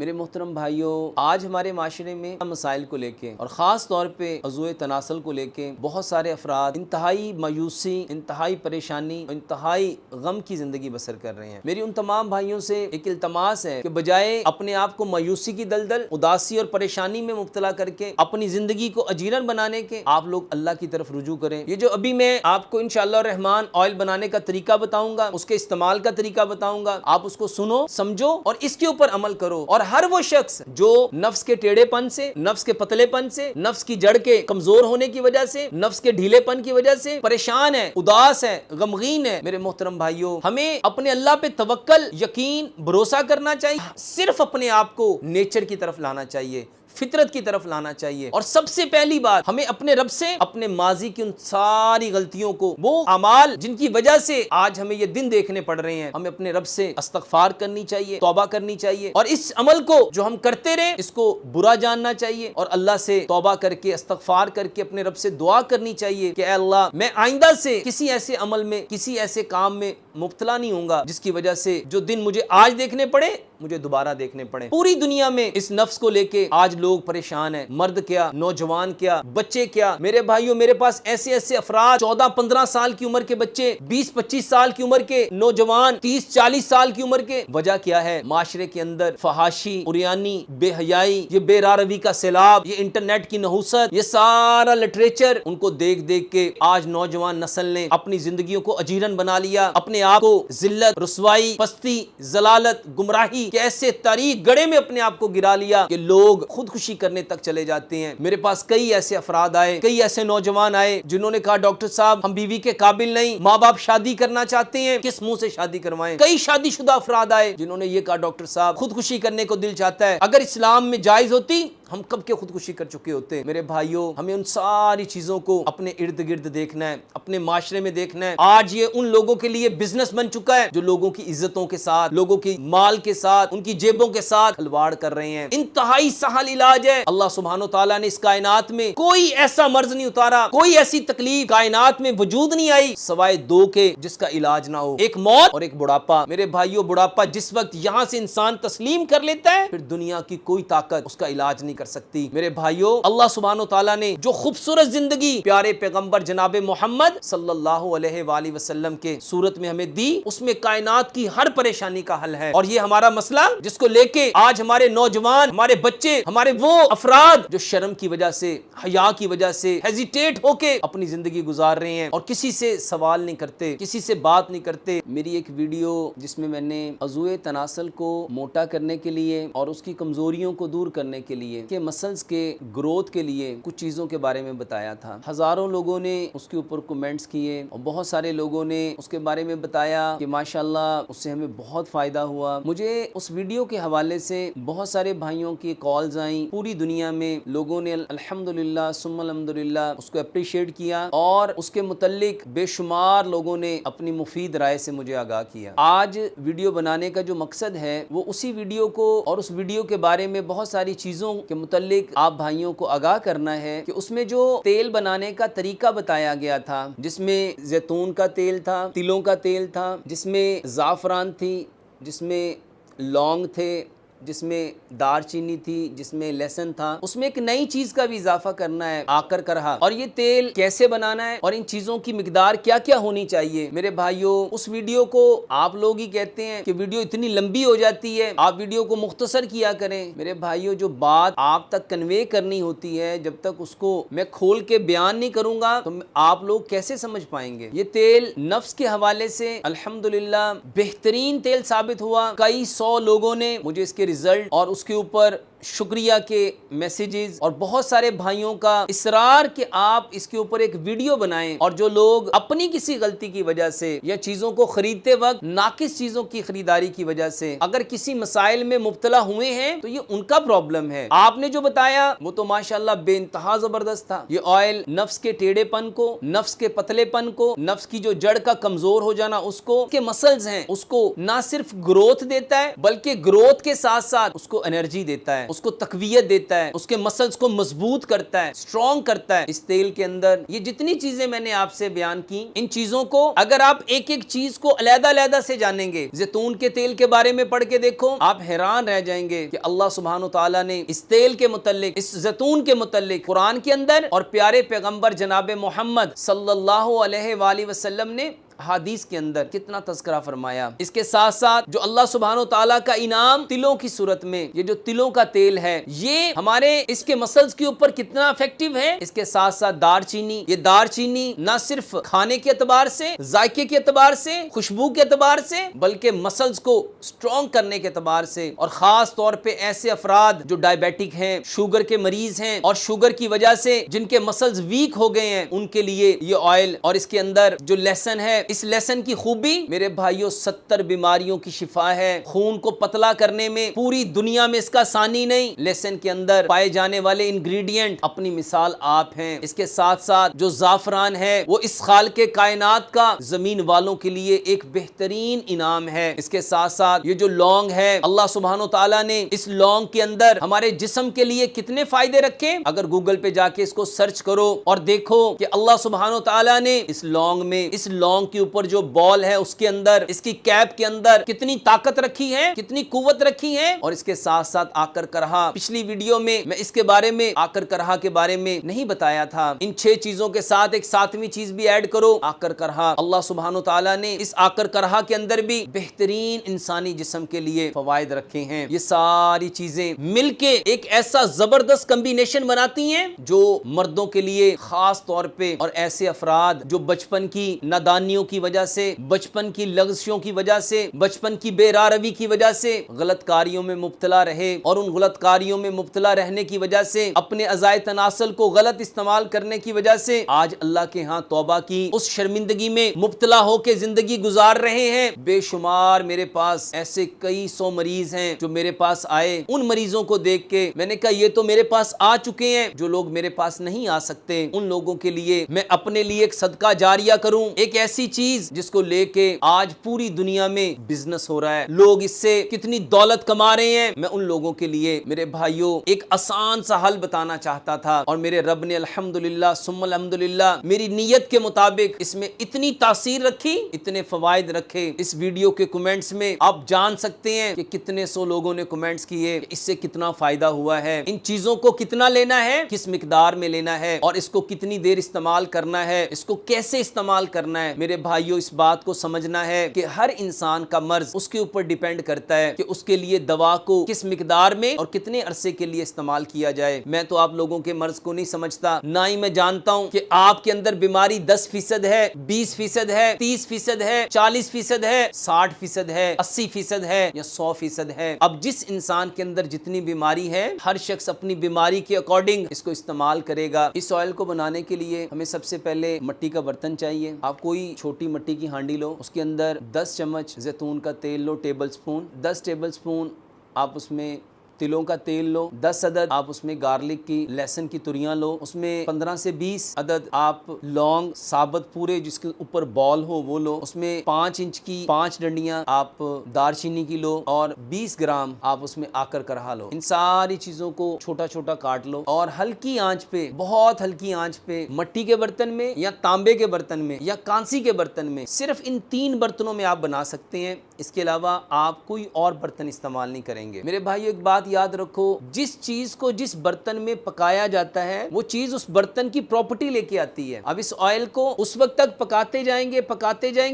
میرے محترم بھائیوں، آج ہمارے معاشرے میں مسائل کو لے کے اور خاص طور پہ موضوع تناسل کو لے کے بہت سارے افراد انتہائی مایوسی، انتہائی پریشانی، انتہائی غم کی زندگی بسر کر رہے ہیں۔ میری ان تمام بھائیوں سے ایک التماس ہے کہ بجائے اپنے آپ کو مایوسی کی دلدل، اداسی اور پریشانی میں مبتلا کر کے اپنی زندگی کو اجیرن بنانے کے، آپ لوگ اللہ کی طرف رجوع کریں۔ یہ جو ابھی میں آپ کو انشاءاللہ الرحمن آئل بنانے کا طریقہ بتاؤں گا، اس کے استعمال کا طریقہ بتاؤں گا، آپ اس کو سنو، سمجھو اور اس کے اوپر عمل کرو۔ اور ہر وہ شخص جو نفس کے ٹیڑھے پن سے، نفس کے پتلے پن سے، نفس کی جڑ کے کمزور ہونے کی وجہ سے، نفس کے ڈھیلے پن کی وجہ سے پریشان ہے، اداس ہے، غمگین ہے، میرے محترم بھائیوں، ہمیں اپنے اللہ پہ توکل، یقین، بھروسہ کرنا چاہیے، صرف اپنے آپ کو نیچر کی طرف لانا چاہیے، فطرت کی طرف لانا چاہیے۔ اور سب سے پہلی بات، ہمیں اپنے رب سے اپنے ماضی کی ان ساری غلطیوں کو، وہ اعمال جن کی وجہ سے آج ہمیں یہ دن دیکھنے پڑ رہے ہیں، ہمیں اپنے رب سے استغفار کرنی چاہیے، توبہ کرنی چاہیے، اور اس عمل کو جو ہم کرتے رہے اس کو برا جاننا چاہیے، اور اللہ سے توبہ کر کے، استغفار کر کے اپنے رب سے دعا کرنی چاہیے کہ اے اللہ، میں آئندہ سے کسی ایسے عمل میں، کسی ایسے کام میں مبتلا نہیں ہوں گا جس کی وجہ سے جو دن مجھے آج دیکھنے پڑے مجھے دوبارہ دیکھنے پڑے۔ پوری دنیا میں اس نفس کو لے کے آج لوگ پریشان ہیں، مرد کیا، نوجوان کیا، بچے کیا۔ میرے بھائیوں، میرے پاس ایسے افراد، 14-15 سال کی عمر کے بچے، 20-25 سال کی عمر کے نوجوان، 30-40 سال کی عمر کے۔ وجہ کیا ہے؟ معاشرے کے اندر فحاشی، عریانی، بے حیائی، یہ بے راروی کا سیلاب، یہ انٹرنیٹ کی نحوست، یہ سارا لٹریچر ان کو دیکھ دیکھ کے آج نوجوان نسل نے اپنی زندگیوں کو اجیرن بنا لیا، اپنے آپ کو ذلت، رسوائی، پستی، ضلالت، گمراہی کہ ایسے تاریک گڑھے میں اپنے آپ کو گرا لیا کہ لوگ خودکشی کرنے تک چلے جاتے ہیں۔ میرے پاس کئی ایسے افراد آئے، کئی ایسے نوجوان آئے جنہوں نے کہا ڈاکٹر صاحب ہم بیوی کے قابل نہیں، ماں باپ شادی کرنا چاہتے ہیں، کس منہ سے شادی کروائیں۔ کئی شادی شدہ افراد آئے جنہوں نے یہ کہا ڈاکٹر صاحب خودکشی کرنے کو دل چاہتا ہے، اگر اسلام میں جائز ہوتی ہم کب کے خودکشی کر چکے ہوتے۔ میرے بھائیوں، ہمیں ان ساری چیزوں کو اپنے ارد گرد دیکھنا ہے، اپنے معاشرے میں دیکھنا ہے۔ آج یہ ان لوگوں کے لیے بزنس بن چکا ہے جو لوگوں کی عزتوں کے ساتھ، لوگوں کی مال کے ساتھ، ان کی جیبوں کے ساتھ کھلواڑ کر رہے ہیں۔ انتہائی سہل علاج ہے۔ اللہ سبحانہ وتعالیٰ نے اس کائنات میں کوئی ایسا مرض نہیں اتارا، کوئی ایسی تکلیف کائنات میں وجود نہیں آئی سوائے دو کے جس کا علاج نہ ہو، ایک موت اور ایک بڑھاپا۔ میرے بھائیوں، بڑھاپا جس وقت یہاں سے انسان تسلیم کر لیتا ہے، پھر دنیا کی کوئی طاقت اس کا علاج نہیں کر سکتی۔ میرے بھائیوں، اللہ سبحانہ وتعالیٰ نے جو خوبصورت زندگی پیارے پیغمبر جناب محمد صلی اللہ علیہ وآلہ وسلم کے صورت میں ہمیں دی، اس میں کائنات کی ہر پریشانی کا حل ہے۔ اور یہ ہمارا مسئلہ جس کو لے کے آج ہمارے نوجوان، ہمارے بچے، ہمارے وہ افراد جو شرم کی وجہ سے، حیا کی وجہ سے ہیزیٹیٹ ہو کے اپنی زندگی گزار رہے ہیں اور کسی سے سوال نہیں کرتے، کسی سے بات نہیں کرتے۔ میری ایک ویڈیو جس میں میں نے موضوع تناسل کو موٹا کرنے کے لیے اور اس کی کمزوریوں کو دور کرنے کے لیے، کہ مسلز کے گروتھ کے لیے کچھ چیزوں کے بارے میں بتایا تھا، ہزاروں لوگوں نے اس کے اوپر کومنٹس کیے اور بہت سارے لوگوں نے اس کے بارے میں بتایا کہ ماشاءاللہ اس سے ہمیں بہت فائدہ ہوا۔ مجھے اس ویڈیو کے حوالے سے بہت سارے بھائیوں کی کالز آئیں، پوری دنیا میں لوگوں نے الحمدللہ ثم الحمدللہ اس کو اپریشیٹ کیا اور اس کے متعلق بے شمار لوگوں نے اپنی مفید رائے سے مجھے آگاہ کیا۔ آج ویڈیو بنانے کا جو مقصد ہے وہ اسی ویڈیو کو اور اس ویڈیو کے بارے میں بہت ساری چیزوں کے متعلق آپ بھائیوں کو آگاہ کرنا ہے کہ اس میں جو تیل بنانے کا طریقہ بتایا گیا تھا، جس میں زیتون کا تیل تھا، تلوں کا تیل تھا، جس میں زعفران تھی، جس میں لونگ تھے، جس میں دار چینی تھی، جس میں لہسن تھا، اس میں ایک نئی چیز کا بھی اضافہ کرنا ہے، آکر کرہا، اور یہ تیل کیسے بنانا ہے اور ان چیزوں کی مقدار کیا کیا ہونی چاہیے۔ میرے بھائیوں، اس ویڈیو کو آپ لوگ ہی کہتے ہیں کہ ویڈیو اتنی لمبی ہو جاتی ہے، آپ ویڈیو کو مختصر کیا کریں۔ میرے بھائیوں، جو بات آپ تک کنوے کرنی ہوتی ہے، جب تک اس کو میں کھول کے بیان نہیں کروں گا تو آپ لوگ کیسے سمجھ پائیں گے۔ یہ تیل نفس کے حوالے سے الحمدللہ بہترین تیل ثابت ہوا۔ کئی سو لوگوں نے مجھے اس کے رزلٹ اور اس کے اوپر شکریہ کے میسیجز اور بہت سارے بھائیوں کا اصرار کہ آپ اس کے اوپر ایک ویڈیو بنائیں، اور جو لوگ اپنی کسی غلطی کی وجہ سے یا چیزوں کو خریدتے وقت ناقص چیزوں کی خریداری کی وجہ سے اگر کسی مسائل میں مبتلا ہوئے ہیں تو یہ ان کا پرابلم ہے۔ آپ نے جو بتایا وہ تو ماشاءاللہ بے انتہا زبردست تھا۔ یہ آئل نفس کے ٹیڑھے پن کو، نفس کے پتلے پن کو، نفس کی جو جڑ کا کمزور ہو جانا اس کو، کے مسلز ہیں اس کو نہ صرف گروتھ دیتا ہے بلکہ گروتھ کے ساتھ ساتھ اس کو انرجی دیتا ہے۔ اس کو تقویت دیتا ہے، اس کے مسلز کو مضبوط کرتا ہے، اسٹرانگ کرتا ہے اس تیل کے اندر۔ یہ جتنی چیزیں میں نے آپ سے بیان کی، ان چیزوں کو اگر آپ ایک ایک چیز کو علیحدہ علیحدہ سے جانیں گے، زیتون کے تیل کے بارے میں پڑھ کے دیکھو، آپ حیران رہ جائیں گے کہ اللہ سبحانہ وتعالی نے اس تیل کے متعلق، اس زیتون کے متعلق قرآن کے اندر اور پیارے پیغمبر جناب محمد صلی اللہ علیہ وآلہ وسلم نے حدیث کے اندر کتنا تذکرہ فرمایا۔ اس کے ساتھ ساتھ جو اللہ سبحانہ وتعالی کا انعام تلوں کی صورت میں، یہ جو تلوں کا تیل ہے، یہ ہمارے اس کے مسلز کے اوپر کتنا افیکٹو ہے۔ اس کے ساتھ ساتھ دار چینی، یہ دار چینی نہ صرف کھانے کے اعتبار سے، ذائقے کے اعتبار سے، خوشبو کے اعتبار سے، بلکہ مسلز کو اسٹرانگ کرنے کے اعتبار سے، اور خاص طور پہ ایسے افراد جو ڈائبیٹک ہیں، شوگر کے مریض ہیں، اور شوگر کی وجہ سے جن کے مسلز ویک ہو گئے ہیں، ان کے لیے یہ آئل اور اس کے اندر جو لہسن ہے، اس لہسن کی خوبی میرے بھائیوں 70 بیماریوں کی شفا ہے۔ خون کو پتلا کرنے میں پوری دنیا میں اس کا ثانی نہیں۔ لہسن کے اندر پائے جانے والے انگریڈینٹ اپنی مثال آپ ہیں۔ اس کے ساتھ ساتھ جو زعفران ہے، وہ اس خالق کائنات کا زمین والوں کے لیے ایک بہترین انعام ہے۔ اس کے ساتھ ساتھ یہ جو لونگ ہے، اللہ سبحانہ وتعالی نے اس لونگ کے اندر ہمارے جسم کے لیے کتنے فائدے رکھے۔ اگر گوگل پہ جا کے اس کو سرچ کرو اور دیکھو کہ اللہ سبحانہ وتعالی نے اس لونگ میں، اس لونگ کے اوپر جو بال ہے اس کے اندر، اس کی کیپ کے اندر کتنی طاقت رکھی ہے، کتنی قوت رکھی ہے۔ اور اس کے ساتھ ساتھ آکر کرہا، پچھلی ویڈیو میں میں اس کے بارے میں، آکر کرہا کے بارے میں نہیں بتایا تھا۔ ان 6 چیزوں کے ساتھ ایک 7ویں چیز بھی ایڈ کرو، آکر کرہا۔ اللہ سبحانہ وتعالی نے اس آکر کرہا کے اندر بھی بہترین انسانی جسم کے لیے فوائد رکھے ہیں۔ یہ ساری چیزیں مل کے ایک ایسا زبردست کمبینیشن بناتی ہیں جو مردوں کے لیے خاص طور پہ، اور ایسے افراد جو بچپن کی نادانیوں کی وجہ سے، بچپن کی لغزشوں کی وجہ سے، بچپن کی بے راہ روی کی وجہ سے غلط کاریوں میں مبتلا رہے، اور ان غلط کاریوں میں مبتلا رہنے کی وجہ سے اپنے اعضائے تناسل کو غلط استعمال کرنے کی وجہ سے آج اللہ کے ہاں توبہ کی اس شرمندگی میں مبتلا ہو کے زندگی گزار رہے ہیں۔ بے شمار میرے پاس ایسے کئی 100 مریض ہیں جو میرے پاس آئے۔ ان مریضوں کو دیکھ کے میں نے کہا یہ تو میرے پاس آ چکے ہیں، جو لوگ میرے پاس نہیں آ سکتے ان لوگوں کے لیے میں اپنے لیے ایک صدقہ جاریہ کروں، ایک ایسی چیز جس کو لے کے آج پوری دنیا میں بزنس ہو رہا ہے، لوگ اس سے کتنی دولت کما رہے ہیں۔ میں ان لوگوں کے لیے میرے بھائیوں ایک آسان سا حل بتانا چاہتا تھا، اور میرے رب نے الحمدللہ ثم الحمدللہ میری نیت کے مطابق اس میں اتنی تاثیر رکھی، اتنے فوائد رکھے۔ اس ویڈیو کے کمنٹس میں آپ جان سکتے ہیں کہ کتنے 100 لوگوں نے کمنٹس کیے کہ اس سے کتنا فائدہ ہوا ہے، ان چیزوں کو کتنا لینا ہے، کس مقدار میں لینا ہے، اور اس کو کتنی دیر استعمال کرنا ہے، اس کو کیسے استعمال کرنا ہے۔ میرے بھائیوں اس بات کو سمجھنا ہے کہ ہر انسان کا مرض اس کے اوپر ڈیپینڈ کرتا ہے کہ اس کے لیے دوا کو کس مقدار میں اور کتنے عرصے کے لیے استعمال کیا جائے۔ میں تو آپ لوگوں کے مرض کو نہیں سمجھتا، نہ ہی میں جانتا ہوں کہ آپ کے اندر بیماری 10% ہے، 20% ہے، 30% ہے، 40% ہے، 60% ہے، 80% ہے، یا 100% ہے۔ اب جس انسان کے اندر جتنی بیماری ہے، ہر شخص اپنی بیماری کے اکارڈنگ اس کو استعمال کرے گا۔ اس آئل کو بنانے کے لیے ہمیں سب سے پہلے مٹی کا برتن چاہیے۔ آپ کوئی چھوٹی مٹی کی ہانڈی لو، اس کے اندر 10 چمچ زیتون کا تیل لو، ٹیبل سپون، 10 ٹیبل سپون آپ اس میں تلوں کا تیل لو، 10 عدد آپ اس میں گارلک کی، لہسن کی تریاں لو، اس میں 15 سے 20 عدد آپ لونگ ثابت پورے جس کے اوپر بال ہو وہ لو، اس میں 5 انچ کی 5 ڈنڈیاں آپ دار چینی کی لو، اور 20 گرام آپ اس میں آکر کرہا لو۔ ان ساری چیزوں کو چھوٹا چھوٹا کاٹ لو، اور ہلکی آنچ پہ، بہت ہلکی آنچ پہ، مٹی کے برتن میں یا تانبے کے برتن میں یا کانسی کے برتن میں، صرف ان 3 برتنوں میں آپ بنا سکتے ہیں۔ اس کے علاوہ آپ کوئی اور برتن استعمال نہیں کریں گے۔ میرے بھائیو ایک بات یاد رکھو، جس چیز کو جس برتن میں پکایا جاتا ہے وہ چیز اس برتن کی پراپرٹی لے کے آتی ہے۔ اب اس آئل کو اس وقت تک پکاتے جائیں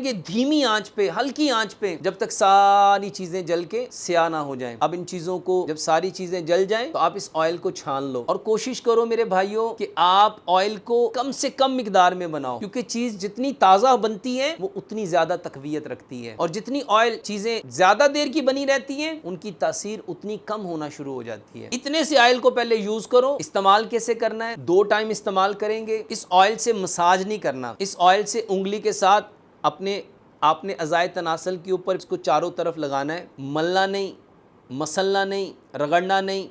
گے دھیمی آنچ پہ، ہلکی آنچ پہ، جب تک ساری چیزیں جل کے سیاہ نہ ہو جائیں۔ اب ان چیزوں کو جب ساری چیزیں جل جائیں تو آپ اس آئل کو چھان لو، اور کوشش کرو میرے بھائیوں کہ آپ آئل کو کم سے کم مقدار میں بناؤ، کیونکہ چیز جتنی تازہ بنتی ہے وہ اتنی زیادہ تقویت رکھتی ہے، اور جتنی آئل چیزیں زیادہ دیر کی بنی رہتی ہیں ان کی تاثیر اتنی کم ہونا شروع ہو جاتی ہے۔ اتنے سے آئل کو پہلے یوز کرو۔ استعمال کیسے کرنا ہے؟ 2 ٹائم استعمال کریں گے۔ اس آئل سے مساج نہیں کرنا، اس آئل سے انگلی کے ساتھ آپ نے اعضائے تناسل کے اوپر اس کو چاروں طرف لگانا ہے، ملنا نہیں، مسلنا نہیں، رگڑنا نہیں،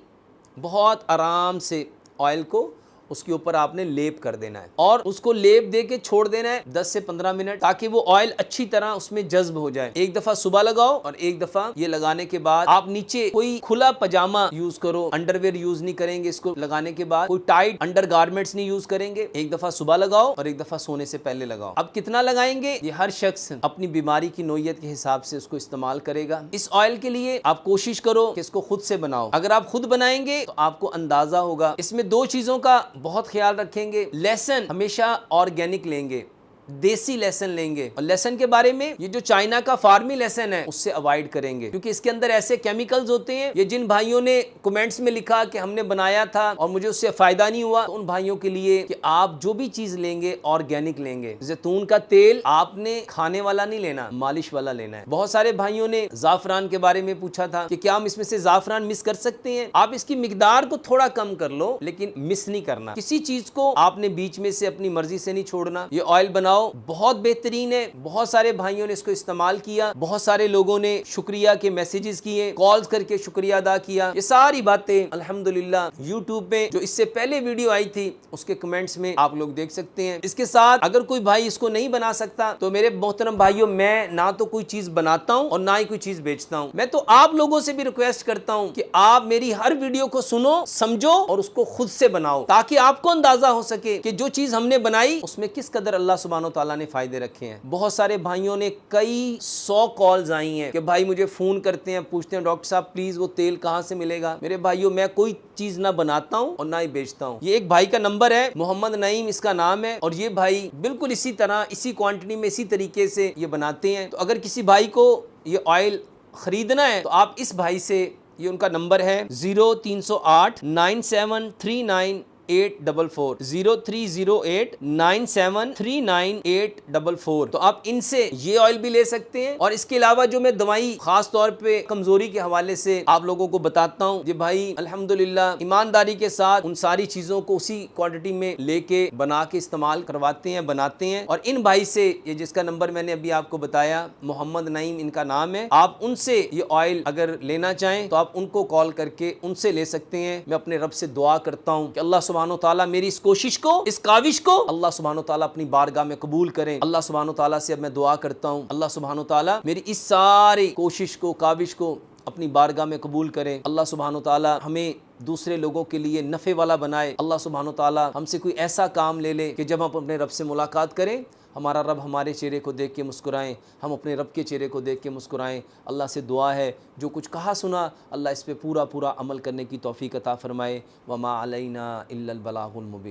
بہت آرام سے آئل کو اس کے اوپر آپ نے لیپ کر دینا ہے اور اس کو لیپ دے کے چھوڑ دینا ہے 10 سے 15 منٹ تاکہ وہ آئل اچھی طرح اس میں جذب ہو جائے. ایک دفعہ صبح لگاؤ اور ایک دفعہ یہ لگانے کے بعد آپ نیچے کوئی کھلا پجامہ یوز کرو, انڈر ویئر یوز نہیں کریں گے. اس کو لگانے کے بعد کوئی ٹائٹ انڈر گارمنٹس نہیں یوز کریں گے. ایک دفعہ صبح لگاؤ اور ایک دفعہ سونے سے پہلے لگاؤ. اب کتنا لگائیں گے یہ ہر شخص اپنی بیماری کی نوعیت کے حساب سے اس کو استعمال کرے گا. اس آئل کے لیے آپ کوشش کرو کہ اس کو خود سے بناؤ. اگر آپ خود بنائیں گے تو آپ کو اندازہ ہوگا. اس میں 2 چیزوں کا بہت خیال رکھیں گے. لہسن ہمیشہ آرگینک لیں گے, دیسی لہسن لیں گے, اور لہسن کے بارے میں یہ جو چائنا کا فارمی لہسن ہے اس سے اوائڈ کریں گے کیونکہ اس کے اندر ایسے کیمیکلز ہوتے ہیں. یہ جن بھائیوں نے کمنٹس میں لکھا کہ ہم نے بنایا تھا اور مجھے اس سے فائدہ نہیں ہوا, تو ان بھائیوں کے لیے کہ آپ جو بھی چیز لیں گے آرگینک لیں گے. زیتون کا تیل آپ نے کھانے والا نہیں لینا, مالش والا لینا ہے. بہت سارے بھائیوں نے زعفران کے بارے میں پوچھا تھا کہ کیا ہم اس میں سے زعفران مس کر سکتے ہیں. آپ اس کی مقدار کو تھوڑا کم کر لو لیکن مس نہیں کرنا. کسی چیز کو آپ نے بیچ میں سے اپنی مرضی سے نہیں چھوڑنا. یہ آئل بناؤ, بہت بہترین ہے. بہت سارے بھائیوں نے اس کو استعمال کیا, بہت سارے لوگوں نے شکریہ کے میسیجز کیے, کالز کر کے شکریہ ادا کیا. یہ ساری باتیں الحمدللہ یوٹیوب پہ جو اس سے پہلے ویڈیو آئی تھی اس کے کمنٹس میں آپ لوگ دیکھ سکتے ہیں. اس کے ساتھ اگر کوئی بھائی اس کو نہیں بنا سکتا تو میرے محترم بھائیوں, میں نہ تو کوئی چیز بناتا ہوں اور نہ ہی کوئی چیز بیچتا ہوں. میں تو آپ لوگوں سے بھی ریکویسٹ کرتا ہوں کہ آپ میری ہر ویڈیو کو سنو, سمجھو اور اس کو خود سے بناؤ تاکہ آپ کو اندازہ ہو سکے کہ جو چیز ہم نے بنائی اس میں کس قدر اللہ سبحانہ و تعالیٰ نے فائدے رکھے ہیں. بہت سارے بھائیوں نے کئی 100 کالز آئی ہیں کہ بھائی مجھے فون کرتے ہیں, پوچھتے ہیں ڈاکٹر صاحب پلیز وہ تیل کہاں سے ملے گا. میرے بھائیوں, میں کوئی چیز نہ بناتا ہوں اور نہ ہی بیچتا ہوں. یہ ایک بھائی کا نمبر ہے, محمد نعیم اس کا نام ہے, اور یہ بھائی بالکل اسی طرح اسی کوانٹٹی میں اسی طریقے سے یہ بناتے ہیں. تو اگر کسی بھائی کو یہ آئل خریدنا ہے تو آپ اس بھائی سے, یہ ان کا نمبر ہے 0308 9739 844 0308 9739 844. تو آپ ان سے یہ آئل بھی لے سکتے ہیں. اور اس کے علاوہ جو میں دوائی خاص طور پہ کمزوری کے حوالے سے آپ لوگوں کو بتاتا ہوں, یہ بھائی الحمدللہ ایمانداری کے ساتھ ان ساری چیزوں کو اسی کوانٹٹی میں لے کے بنا کے استعمال کرواتے ہیں, بناتے ہیں. اور ان بھائی سے, یہ جس کا نمبر میں نے ابھی آپ کو بتایا, محمد نعیم ان کا نام ہے, آپ ان سے یہ آئل اگر لینا چاہیں تو آپ ان کو کال کر کے ان سے لے سکتے ہیں. میں اپنے رب سے دعا کرتا ہوں کہ اللہ سبحانہ و تعالیٰ میری اس کوشش کو, اس کاوش کو اللہ سبحانہ و تعالیٰ اپنی بارگاہ میں قبول کریں. اللہ سبحانہ و تعالیٰ سے اب میں دعا کرتا ہوں اللہ سبحانہ و تعالیٰ میری اس ساری کوشش کو, کاوش کو اپنی بارگاہ میں قبول کریں. اللہ سبحانہ و تعالیٰ ہمیں دوسرے لوگوں کے لیے نفع والا بنائے. اللہ سبحانہ و تعالیٰ ہم سے کوئی ایسا کام لے لے کہ جب ہم اپنے رب سے ملاقات کریں ہمارا رب ہمارے چہرے کو دیکھ کے مسکرائیں, ہم اپنے رب کے چہرے کو دیکھ کے مسکرائیں. اللہ سے دعا ہے جو کچھ کہا سنا اللہ اس پہ پورا عمل کرنے کی توفیق عطا فرمائے. وما علینا الا البلاغ المبین.